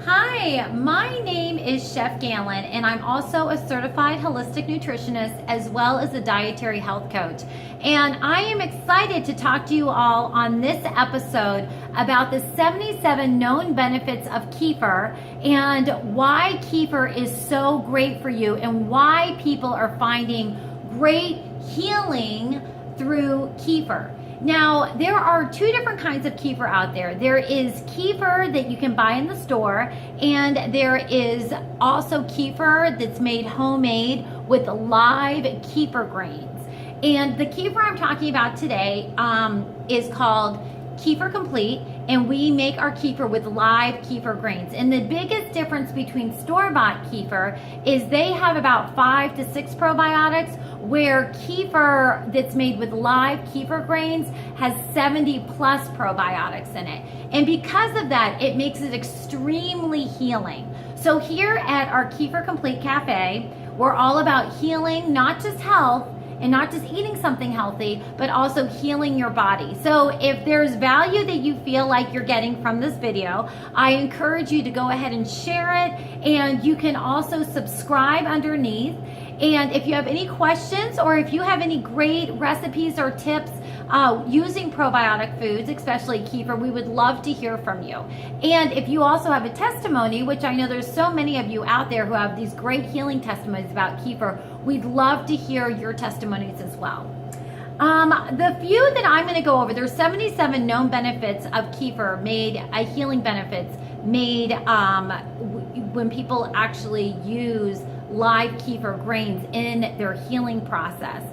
Hi, my name is Chef Gailyn, and I'm also a certified holistic nutritionist as well as a dietary health coach. And I am excited to talk to you all on this episode about the 77 known benefits of kefir and why kefir is so great for you and why people are finding great healing through kefir. Now, there are two different kinds of kefir out there. There is kefir that you can buy in the store, and there is also kefir that's made homemade with live kefir grains. And the kefir I'm talking about today is called Kefir Complete, and we make our kefir with live kefir grains. And the biggest difference between store-bought kefir is they have about 5 to 6 probiotics, where kefir that's made with live kefir grains has 70 plus probiotics in it. And because of that, it makes it extremely healing. So here at our Kefir Complete Cafe, we're all about healing, not just health, and not just eating something healthy, but also healing your body. So if there's value that you feel like you're getting from this video, I encourage you to go ahead and share it, and you can also subscribe underneath. And if you have any questions or if you have any great recipes or tips using probiotic foods, especially kefir, we would love to hear from you. And if you also have a testimony, which I know there's so many of you out there who have these great healing testimonies about kefir, we'd love to hear your testimonies as well. The few that I'm going to go over, there's 77 known benefits of kefir made, healing benefits made when people actually use live kefir grains in their healing process.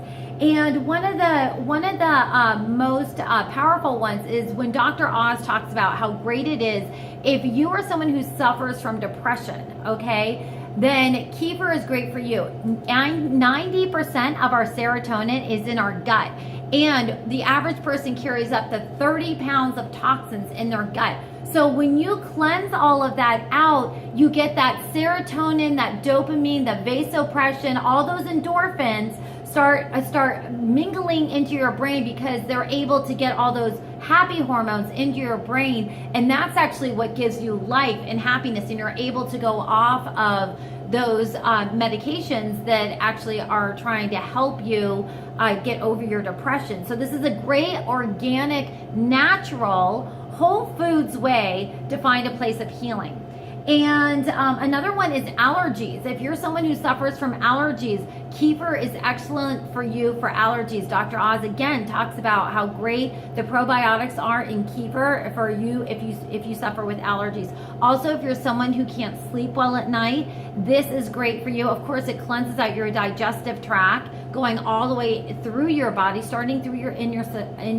And one of the most powerful ones is when Dr. Oz talks about how great it is if you are someone who suffers from depression, okay, then kefir is great for you. 90% of our serotonin is in our gut, and the average person carries up to 30 pounds of toxins in their gut. So when you cleanse all of that out, you get that serotonin, that dopamine, the vasopressin, all those endorphins start mingling into your brain because they're able to get all those happy hormones into your brain, and that's actually what gives you life and happiness, and you're able to go off of those medications that actually are trying to help you get over your depression. So this is a great organic, natural, whole foods way to find a place of healing. And another one is allergies. If you're someone who suffers from allergies, kefir is excellent for you for allergies. Dr. Oz again talks about how great the probiotics are in kefir for you if you suffer with allergies. Also, if you're someone who can't sleep well at night, this is great for you. Of course, it cleanses out your digestive tract, going all the way through your body, starting through in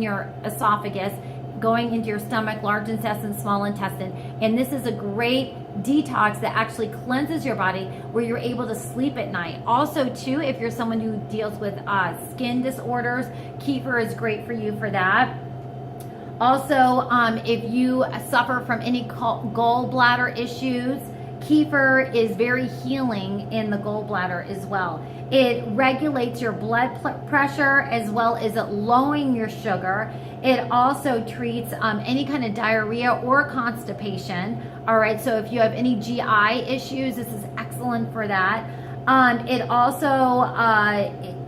your esophagus, going into your stomach, large intestine, small intestine. And this is a great detox that actually cleanses your body where you're able to sleep at night. Also too, if you're someone who deals with skin disorders, kefir is great for you for that. Also, if you suffer from any gallbladder issues, kefir is very healing in the gallbladder as well. It regulates your blood pressure as well as it lowering your sugar. It also treats any kind of diarrhea or constipation. All right, so if you have any GI issues, this is excellent for that. It also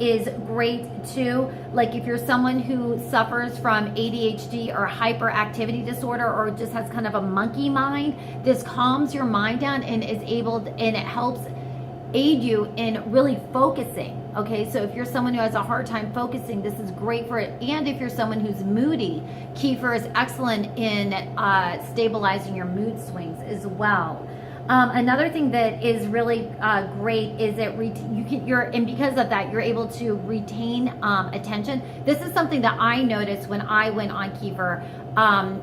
is great too, like if you're someone who suffers from ADHD or hyperactivity disorder or just has kind of a monkey mind, this calms your mind down and it helps aid you in really focusing. Okay, so if you're someone who has a hard time focusing, this is great for it. And if you're someone who's moody, kefir is excellent in stabilizing your mood swings as well. Another thing that is really great is that and because of that, you're able to retain attention. This is something that I noticed when I went on kefir.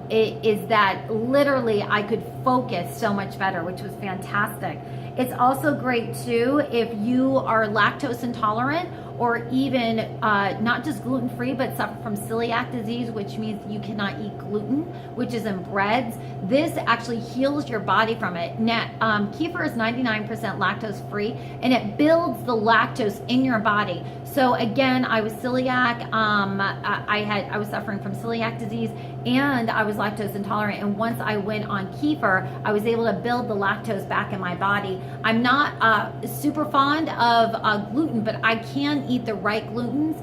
Is that literally I could focus so much better, which was fantastic. It's also great too if you are lactose intolerant or even not just gluten-free, but suffer from celiac disease, which means you cannot eat gluten, which is in breads. This actually heals your body from it. Now, kefir is 99% lactose-free, and it builds the lactose in your body. So again, I was celiac. I was suffering from celiac disease, and I was lactose intolerant. And once I went on kefir, I was able to build the lactose back in my body. I'm not super fond of gluten, but I can eat the right glutens.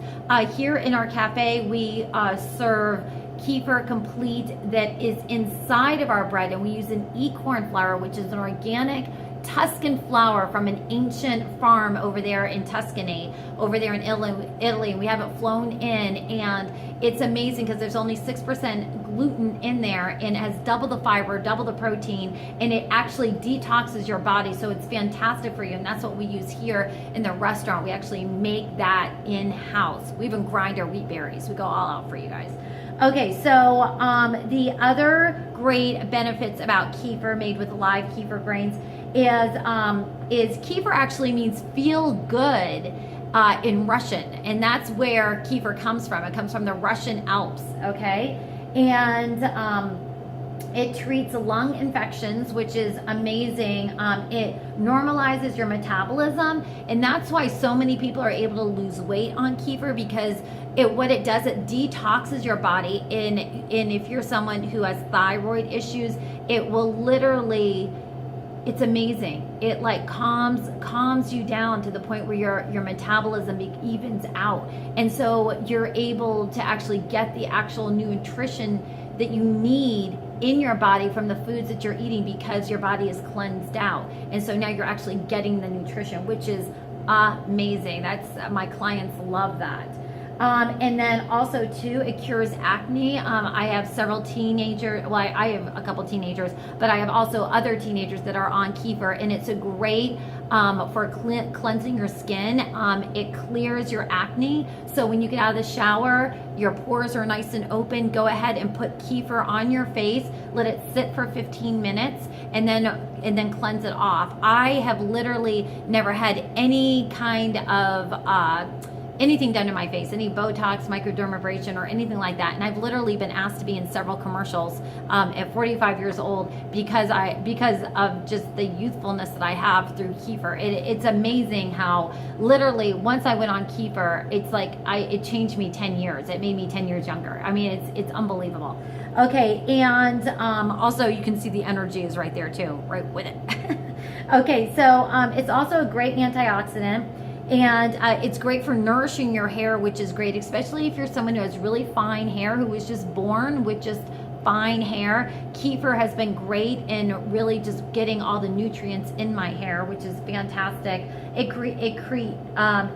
Here in our cafe, we serve kefir complete that is inside of our bread, and we use an e-corn flour, which is an organic Tuscan flour from an ancient farm over there in Tuscany, over there in Italy. We have it flown in, and it's amazing because there's only 6% gluten in there, and it has double the fiber, double the protein, and it actually detoxes your body. So it's fantastic for you, and that's what we use here in the restaurant. We actually make that in-house. We even grind our wheat berries. We go all out for you guys. Okay, so the other great benefits about kefir made with live kefir grains is kefir actually means feel good in Russian, and that's where kefir comes from. It comes from the Russian Alps, okay? And it treats lung infections, which is amazing. It normalizes your metabolism, and that's why so many people are able to lose weight on kefir, because what it does, it detoxes your body. And if you're someone who has thyroid issues, it will literally, it's amazing. It like calms you down to the point where your metabolism evens out, and so you're able to actually get the actual nutrition that you need in your body from the foods that you're eating, because your body is cleansed out. And so now you're actually getting the nutrition, which is amazing. That's, my clients love that. And then also too, it cures acne. I have several teenagers, well, I have a couple teenagers, but I have also other teenagers that are on kefir, and it's a great for cleansing your skin. It clears your acne. So when you get out of the shower, your pores are nice and open. Go ahead and put kefir on your face, let it sit for 15 minutes, and then cleanse it off. I have literally never had any kind of anything done to my face, any Botox, microdermabrasion, or anything like that. And I've literally been asked to be in several commercials at 45 years old because of just the youthfulness that I have through kefir. It's amazing how literally once I went on kefir, it's like it changed me 10 years. It made me 10 years younger. I mean, it's unbelievable. Okay, and also you can see the energy is right there too, right with it. Okay, so it's also a great antioxidant. And it's great for nourishing your hair, which is great, especially if you're someone who has really fine hair, who was just born with just fine hair. Kefir has been great in really just getting all the nutrients in my hair, which is fantastic. It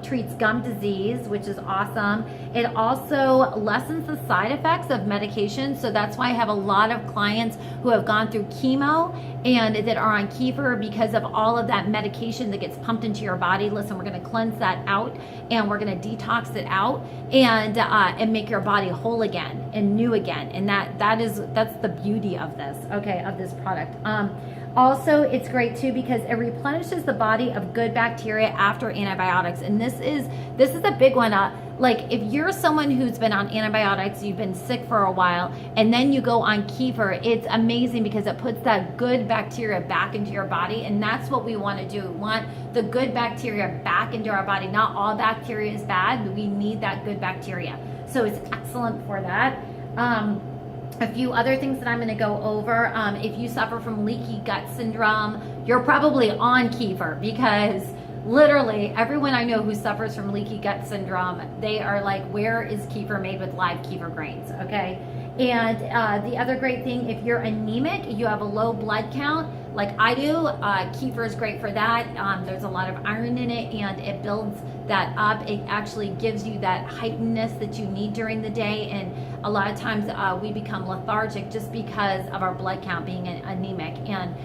treats gum disease, which is awesome. It also lessens the side effects of medication. So that's why I have a lot of clients who have gone through chemo and that are on kefir because of all of that medication that gets pumped into your body. Listen, we're going to cleanse that out, and we're going to detox it out, and make your body whole again and new again. And that's the beauty of this, okay, of this product. Also, it's great too because it replenishes the body of good bacteria after antibiotics, and this is a big one. Like if you're someone who's been on antibiotics, you've been sick for a while, and then you go on kefir, it's amazing because it puts that good bacteria back into your body, and that's what we want to do. We want the good bacteria back into our body. Not all bacteria is bad, but we need that good bacteria. So it's excellent for that. A few other things that I'm going to go over. If you suffer from leaky gut syndrome, you're probably on kefir, because literally everyone I know who suffers from leaky gut syndrome, they are like, where is kefir made with live kefir grains? Okay. And the other great thing, if you're anemic, you have a low blood count like I do, kefir is great for that. There's a lot of iron in it, and it builds that up. It actually gives you that heightenedness that you need during the day, and a lot of times we become lethargic just because of our blood count being anemic, and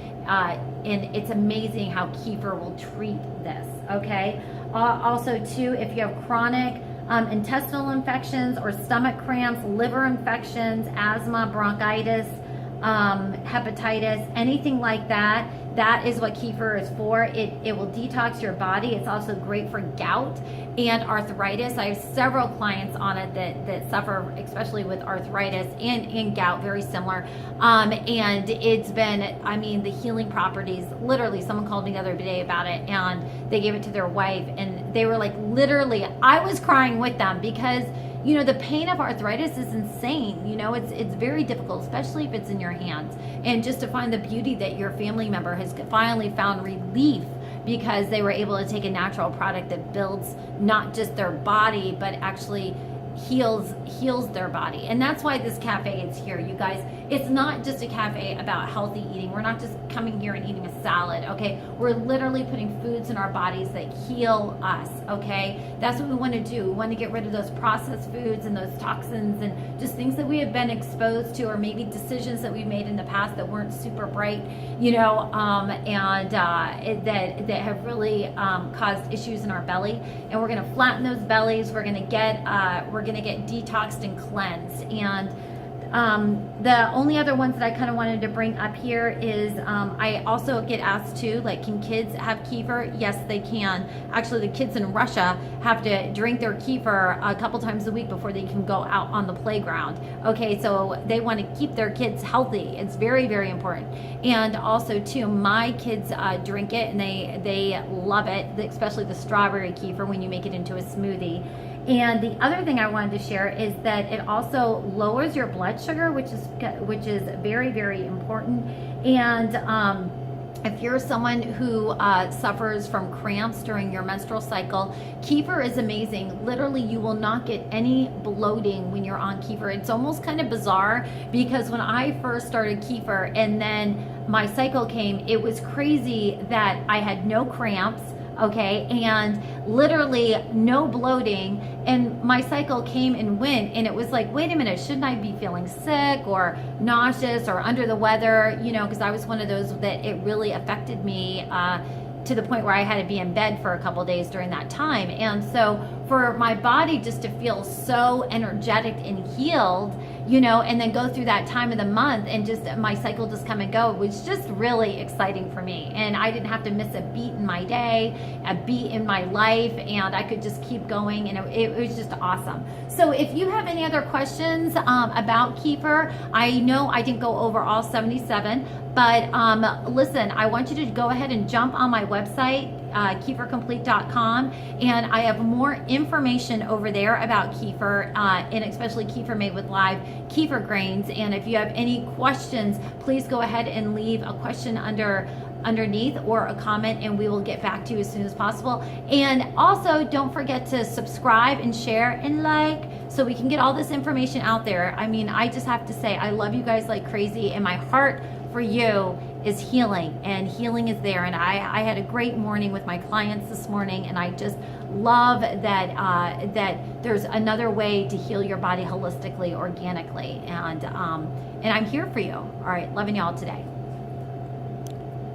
it's amazing how kefir will treat this, okay? Also too, if you have chronic intestinal infections or stomach cramps, liver infections, asthma, bronchitis, hepatitis, anything like that, that is what kefir is for. It will detox your body. It's also great for gout and arthritis. I have several clients on it that suffer, especially with arthritis and gout, very similar. And it's been, I mean, the healing properties, literally, someone called me the other day about it, and they gave it to their wife, and they were like, literally, I was crying with them because, you know, the pain of arthritis is insane. You know, it's very difficult, especially if it's in your hands. And just to find the beauty that your family member has finally found relief because they were able to take a natural product that builds not just their body, but actually heals their body. And that's why this cafe is here, you guys. It's not just a cafe about healthy eating. We're not just coming here and eating a salad, okay? We're literally putting foods in our bodies that heal us, okay? That's what we want to do. We want to get rid of those processed foods and those toxins and just things that we have been exposed to, or maybe decisions that we've made in the past that weren't super bright, you know, that have really caused issues in our belly. And we're going to flatten those bellies. We're going to get detoxed and cleansed. And the only other ones that I kind of wanted to bring up here is I also get asked too, like, can kids have kefir? Yes, they can. Actually, the kids in Russia have to drink their kefir a couple times a week before they can go out on the playground. Okay, so they want to keep their kids healthy. It's very, very important. And also too, my kids drink it and they love it, especially the strawberry kefir when you make it into a smoothie. And the other thing I wanted to share is that it also lowers your blood sugar, which is very, very important. And if you're someone who suffers from cramps during your menstrual cycle, kefir is amazing. Literally, you will not get any bloating when you're on kefir. It's almost kind of bizarre because when I first started kefir and then my cycle came, it was crazy that I had no cramps, okay, and literally no bloating, and my cycle came and went, and it was like, wait a minute, shouldn't I be feeling sick or nauseous or under the weather, you know, because I was one of those that it really affected me to the point where I had to be in bed for a couple of days during that time. And so for my body just to feel so energetic and healed, you know, and then go through that time of the month and just my cycle just come and go, it was just really exciting for me. And I didn't have to miss a beat in my day, a beat in my life, and I could just keep going, and it was just awesome. So if you have any other questions about kefir, I know I didn't go over all 77, but listen, I want you to go ahead and jump on my website, kefircomplete.com, and I have more information over there about kefir, and especially kefir made with live kefir grains. And if you have any questions, please go ahead and leave a question underneath or a comment, and we will get back to you as soon as possible. And also, don't forget to subscribe and share and like, so we can get all this information out there. I mean, I just have to say, I love you guys like crazy, and my heart for you is healing, and healing is there. And I had a great morning with my clients this morning, and I just love that that there's another way to heal your body holistically, organically, and I'm here for you. All right, loving y'all today.